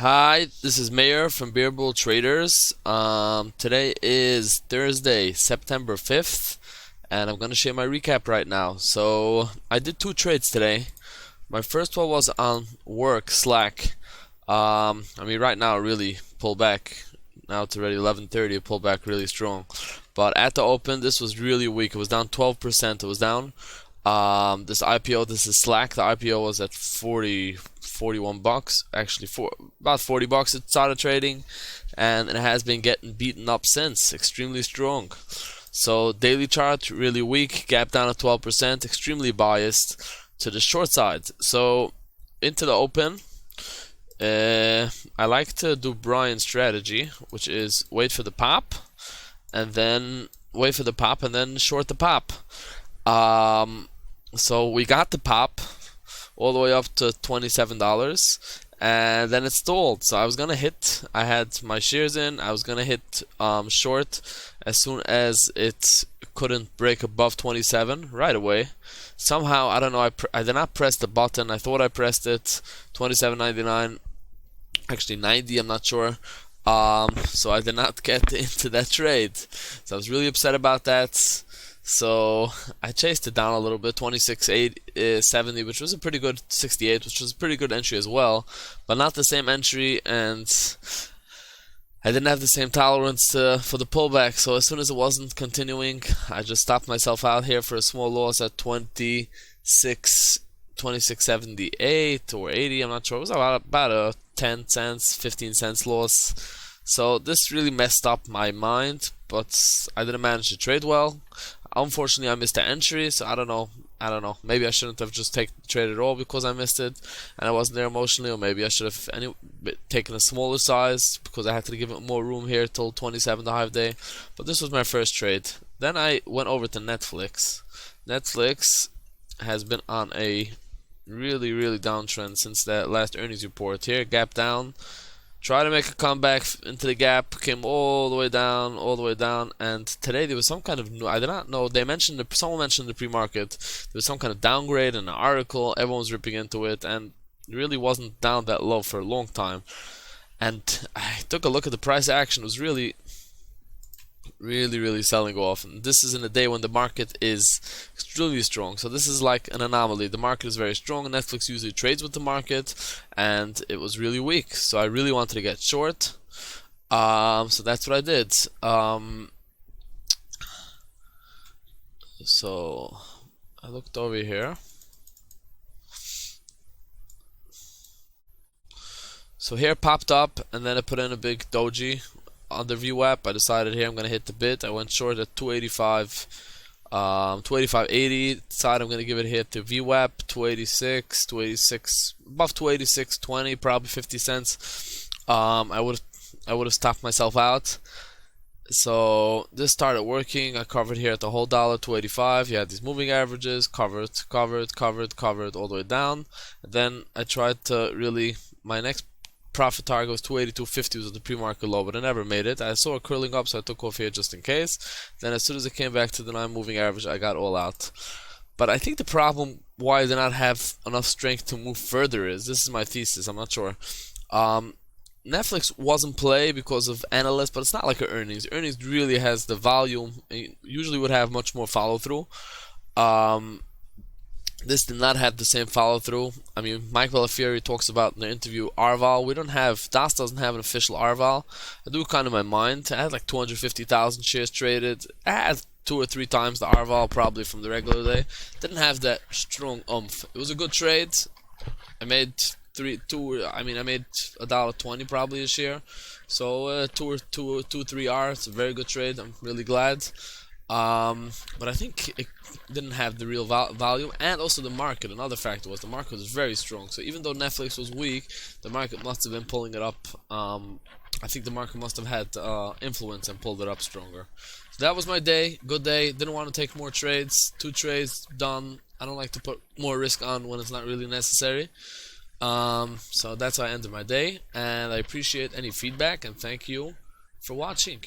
Hi, this is Meir from Beer Bull Traders. Today is Thursday, September 5th, and I'm going to share my recap right now. So, I did two trades today. My first one was on work, Slack. Right now, really pulled back. Now it's already 11:30, it pulled back really strong. But at the open, this was really weak. It was down 12%. It was down. This IPO, this is Slack. The IPO was at 41 bucks, actually about 40 bucks. It started trading, and it has been getting beaten up since. Extremely strong. So daily chart really weak, gap down at 12%, extremely biased to the short side. So into the open, I like to do Brian's strategy, which is wait for the pop, and then wait for the pop, and then short the pop. So we got the pop all the way up to $27, and then it stalled. So I had my shares in, I was gonna hit short as soon as it couldn't break above 27 right away. Somehow, I don't know, I did not press the button. I thought I pressed it, 27.99, actually 90, I'm not sure. So I did not get into that trade. So I was really upset about that. So I chased it down a little bit, 26.70, which was a pretty good 68, which was a pretty good entry as well, but not the same entry, and I didn't have the same tolerance for the pullback. So as soon as it wasn't continuing, I just stopped myself out here for a small loss at 26.78 or 80. I'm not sure. It was about a 10 cents, 15 cents loss. So this really messed up my mind, but I didn't manage to trade well. Unfortunately, I missed the entry, so I don't know. Maybe I shouldn't have just taken the trade at all because I missed it and I wasn't there emotionally, or maybe I should have taken a smaller size because I had to give it more room here till 27 the hive day. But this was my first trade. Then I went over to Netflix. Netflix has been on a really downtrend since that last earnings report. Here, gap down. Try to make a comeback into the gap, came all the way down, and today there was some kind of new, I did not know, someone mentioned in the pre-market, there was some kind of downgrade in an article, everyone was ripping into it, and it really wasn't down that low for a long time. And I took a look at the price action, it was really selling off, and this is in a day when the market is extremely strong. So this is like an anomaly. The market is very strong, and Netflix usually trades with the market, and it was really weak. So I really wanted to get short. So that's what I did. So I looked over here. So here it popped up, and then I put in a big doji on the VWAP. I decided here I'm gonna hit the bid. I went short at 285, 285.80. Decided I'm gonna give it a hit to VWAP 286, above 286.20, probably 50 cents. I would have stopped myself out. So this started working. I covered here at the whole dollar, 285. You had these moving averages, covered all the way down. And then I tried to really, my next profit target was 282.50, was at the pre-market low, but I never made it. I saw it curling up, so I took off here just in case. Then as soon as it came back to the 9 moving average, I got all out. But I think the problem why I did not have enough strength to move further is, this is my thesis, I'm not sure. Netflix wasn't play because of analysts, but it's not like earnings. Earnings really has the volume, usually would have much more follow through. This did not have the same follow through. I mean, Mike Bellafieri talks about in the interview RVAL. DAS doesn't have an official RVAL. I do kind of my mind. I had like 250,000 shares traded. I had 2 or 3 times the RVAL probably from the regular day. Didn't have that strong oomph. It was a good trade. I made $1.20 probably a share. So 3 R. It's a very good trade. I'm really glad. But I think it didn't have the real volume, and also the market. Another factor was the market was very strong. So even though Netflix was weak, the market must have been pulling it up. I think the market must have had influence and pulled it up stronger. So that was my day. Good day. Didn't want to take more trades. 2 trades done. I don't like to put more risk on when it's not really necessary. So that's how I ended my day, and I appreciate any feedback, and thank you for watching.